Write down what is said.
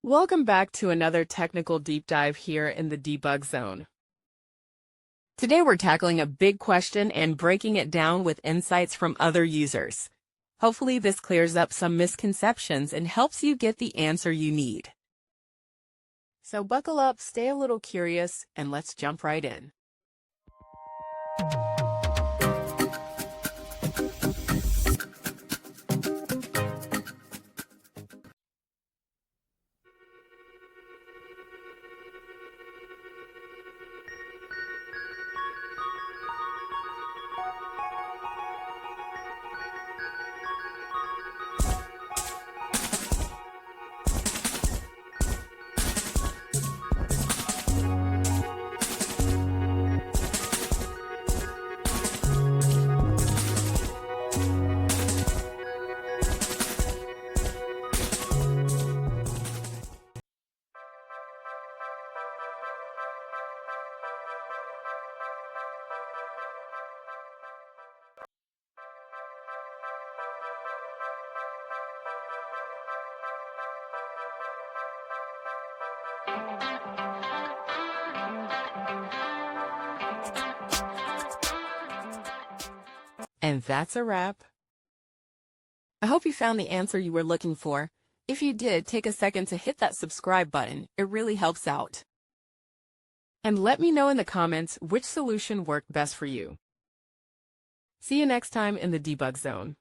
Welcome back to another technical deep dive here in the debug zone. Today we're tackling a big question and breaking it down with insights from other users. Hopefully this clears up some misconceptions and helps you get the answer you need. So buckle up, stay a little curious, and let's jump right in. And that's a wrap. I hope you found the answer you were looking for. If you did, take a second to hit that subscribe button. It really helps out. And let me know in the comments which solution worked best for you. See you next time in the debug zone.